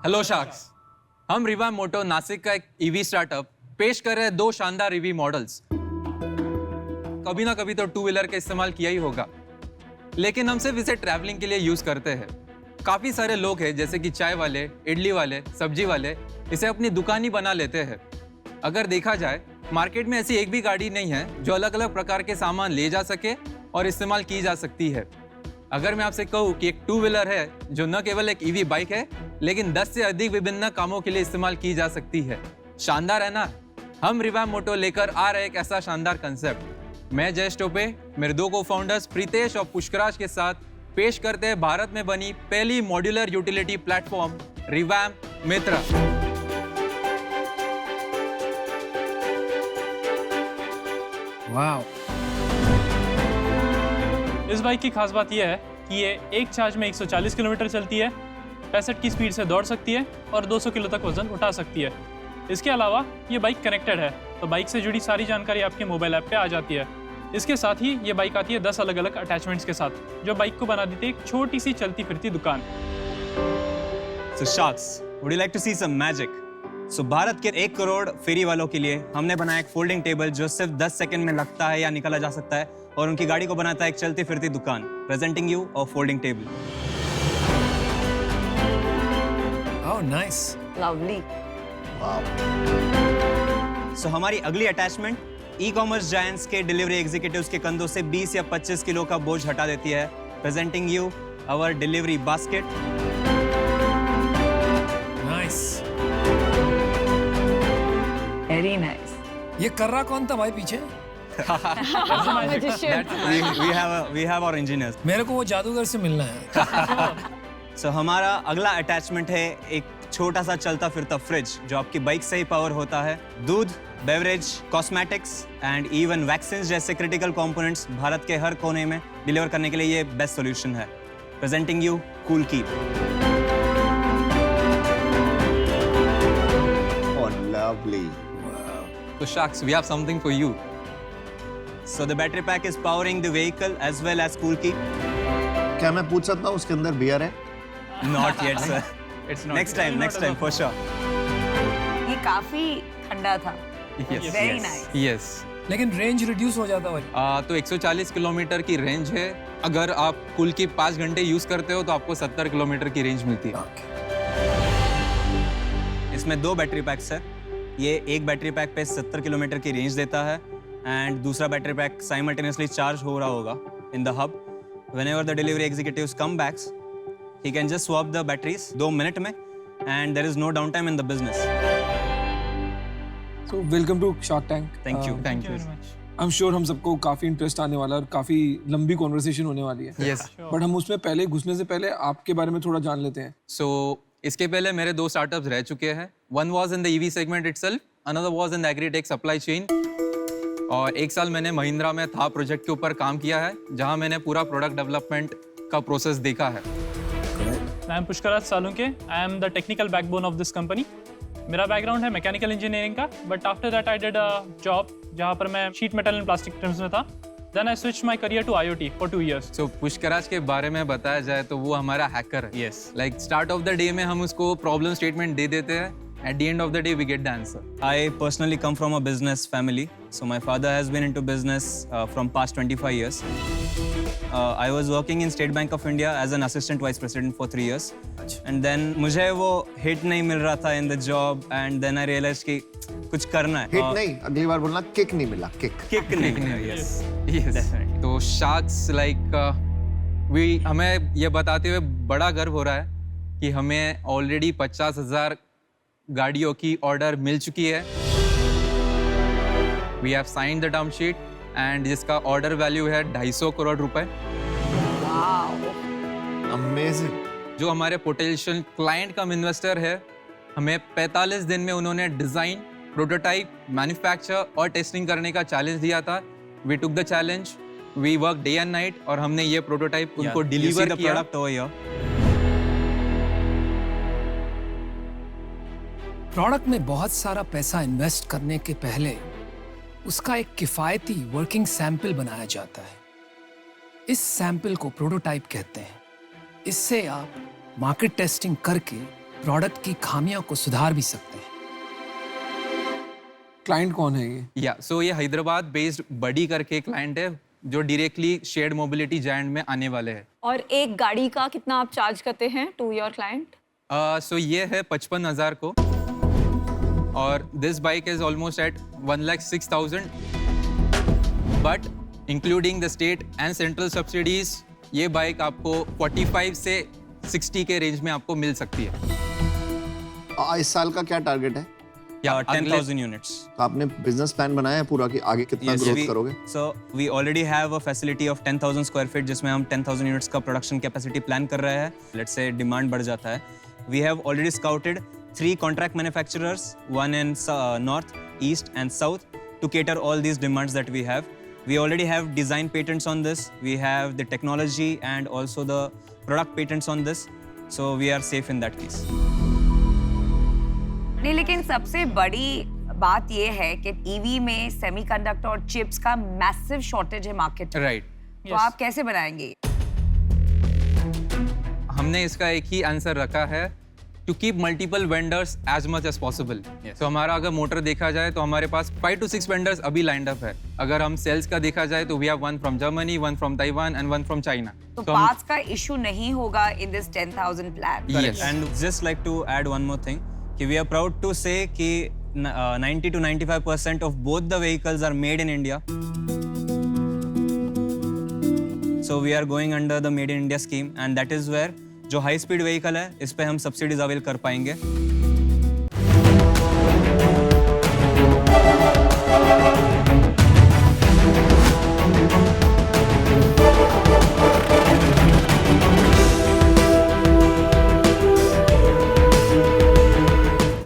Hello sharks, हम रिवा मोटो नासिक का एक ईवी स्टार्टअप पेश कर रहे हैं दो शानदार ईवी मॉडल्स। कभी ना कभी तो टू व्हीलर का इस्तेमाल किया ही होगा, लेकिन हम सिर्फ इसे ट्रैवलिंग के लिए यूज करते हैं। काफी सारे लोग हैं जैसे कि चाय वाले, इडली वाले, सब्जी वाले इसे अपनी दुकान ही बना लेते हैं। अगर देखा जाए मार्केट में ऐसी एक भी गाड़ी नहीं है जो अलग अलग प्रकार के सामान ले जा सके और इस्तेमाल की जा सकती है। अगर मैं आपसे कहूँ कि एक टू व्हीलर है जो न केवल एक ईवी बाइक है लेकिन 10 से अधिक विभिन्न कामों के लिए इस्तेमाल की जा सकती है। शानदार है ना? हम रिवा मोटो लेकर आ रहे एक ऐसा शानदार कंसेप्ट। मैं जयेश टोपे, मेरे दो को फाउंडर्स प्रीतेश और पुष्कराज के साथ पेश करते हैं भारत में बनी पहली मॉड्यूलर यूटिलिटी प्लेटफॉर्म रिवैम्प मित्रा। वाओ! इस बाइक की खास बात यह है कि ये एक चार्ज में 140 किलोमीटर चलती है, 65 की स्पीड से दौड़ सकती है और 200 किलो तक वजन उठा सकती है। इसके अलावा ये बाइक कनेक्टेड है, तो बाइक से जुड़ी सारी जानकारी आपके मोबाइल ऐप पे आ जाती है। इसके साथ ही ये बाइक आती है 10 अलग अलग अटैचमेंट्स के साथ, जो बाइक को बना देती है एक छोटी सी चलती फिरती दुकान। So sharks, would you like to see some magic? So Bharat के 1 करोड़ फेरी वालों के लिए हमने बनाया एक फोल्डिंग टेबल जो सिर्फ 10 सेकंड में लगता है या निकाला जा सकता है और उनकी गाड़ी को बनाता है एक चलती फिरती दुकान। Presenting you a folding table. Oh, nice. Lovely. So हमारी अगली अटैचमेंट ई कॉमर्स जायंट्स के डिलीवरी एग्जीक्यूटिव्स के कंधों से 20 या 25 किलो का बोझ हटा देती है। Presenting you our delivery basket. Nice. Very nice. ये कर रहा कौन था भाई पीछे? Magician. We have our engineers. मेरे को वो जादूगर से मिलना है। So हमारा अगला अटैचमेंट है एक छोटा सा चलता फिरता फ्रिज जो आपकी बाइक से ही पावर होता है। दूध, beverage, cosmetics and even vaccine जैसे क्रिटिकल कंपोनेंट्स भारत के हर कोने में डिलीवर करने के लिए ये बेस्ट सॉल्यूशन है। Presenting you cool keep. Oh, lovely. So sharks, we have something for you. So the battery pack is powering the vehicle as well as cool keep. क्या मैं पूछ सकता हूँ उसके अंदर बियर है? Not yet, sir. It's not Next time for sure. ये काफी ठंडा था. Yes. Very nice. Yes. लेकिन रेंज रिड्यूस हो जाता भाई। तो 140 किलोमीटर की रेंज है। अगर आप कुल की 5 घंटे यूज करते हो तो आपको 70 किलोमीटर की रेंज मिलती है। इसमें 2 बैटरी पैक्स है। ये एक बैटरी पैक पे 70 किलोमीटर की रेंज देता है एंड दूसरा बैटरी पैक साइमल्टेनियसली चार्ज हो रहा होगा in the hub. Whenever the delivery executives come back, he can just swap the batteries 2 minute में and there is no downtime in the business. So welcome to Shark Tank. Thank you. Thank you. I'm sure हम सबको काफी interest आने वाला है और काफी लंबी कॉन्वर्सेशन होने वाली है। Yes. बट हम उसमें पहले घुसने से पहले आपके बारे में थोड़ा जान लेते हैं। So इसके पहले मेरे 2 स्टार्टअप्स रह चुके हैं। One was in the EV segment itself, another was in the agri-tech supply chain. और 1 साल मैंने महिंद्रा में था प्रोजेक्ट के ऊपर काम किया है, जहां मैंने पूरा प्रोडक्ट डेवलपमेंट का प्रोसेस देखा है। I am Pushkaraj Salunke, I am the technical backbone of this company. मेरा बैकग्राउंड है मैकेनिकल इंजीनियरिंग का, but after that I did a job जहाँ पर मैं sheet metal and plastic trims में था। Then I switch my career to IoT for 2 years. So Pushkaraj के बारे में बताया जाए तो वो हमारा हैकर है। Yes. Like start of the day में हम उसको प्रॉब्लम स्टेटमेंट दे देते हैं। At the end of the day, we get the answer. I personally come from a business family. So my father has been into business from past 25 years. I was working in State Bank of India as an assistant vice president for 3 years. And then मुझे वो hit नहीं मिल रहा था in the job and then I realized कि कुछ करना है। Hit नहीं, अगली बार बोलना किक नहीं मिला, किक। किक नहीं मिला। Yes. Yes. Definitely. तो sharks like हमें ये बताते हुए बड़ा गर्व हो रहा है कि हमें ऑलरेडी 50,000 गाड़ियों की ऑर्डर मिल चुकी है। We have sign the term sheet and जिसका ऑर्डर वैल्यू है 250 करोड़ रुपए। Wow. अमेजिंग। जो हमारे पोटेंशियल क्लाइंट कम इन्वेस्टर है, हमें 45 दिन में उन्होंने डिजाइन, प्रोटोटाइप, मैन्युफैक्चर और टेस्टिंग करने का चैलेंज दिया था। We took the challenge, we work day and night और हमने ये प्रोटोटाइप उनको डिलीवर किया। Product over here. प्रोडक्ट में बहुत सारा पैसा इन्वेस्ट करने के पहले उसका एक किफ़ायती वर्किंग सैंपल बनाया जाता है। इस सैंपल को प्रोटोटाइप कहते हैं। इससे आप मार्केट टेस्टिंग करके प्रोडक्ट की खामियों को सुधार भी सकते हैं। क्लाइंट कौन है ये? या सो ये हैदराबाद बेस्ड बडी करके क्लाइंट है जो डायरेक्टली शेयर्ड मोबिलिटी जायंट में आने वाले हैं। और एक गाड़ी का कितना आप चार्ज करते हैं टू योर क्लाइंट? सो ये है 55,000 को और this bike is almost at 1,06,000 but including the state and central subsidies ये बाइक आपको 45 से 60 के रेंज में आपको मिल सकती है। इस साल का क्या टारगेट है? या 10,000 units. तो आपने बिजनेस प्लान बनाया है पूरा कि आगे कितना Yes, ग्रोथ करोगे? So we already have a facility of 10,000 square feet जिसमें हम 10,000 units का production capacity plan कर रहे हैं. Let's say demand बढ़ जाता है. We have already scouted 3 contract manufacturers, one in north, east and south to cater all these demands that we have. We already have design patents on this. We have the technology and also the product patents on this. So we are safe in that case. नहीं, लेकिन सबसे बड़ी बात ये है कि EV में semiconductor और चिप्स का मैसिव शॉर्टेज है मार्केट में। राइट। तो आप कैसे बनाएंगे? हमने इसका एक ही आंसर रखा है to keep multiple vendors as much as possible. तो हमारा अगर मोटर देखा जाए तो हमारे पास 5 to 6 वेंडर्स अभी लाइंड अप है। अगर हम सेल्स का देखा जाए तो we have one from Germany, one from Taiwan and one from China. तो पार्ट्स का इशू नहीं होगा in this 10,000 plan. Yes. And just like to add one more thing, कि we are proud to say कि 90 to 95% of both the vehicles are made in India. So we are going under the Made in India scheme, and that is where जो high speed vehicle है इस पे हम subsidies avail कर पाएंगे।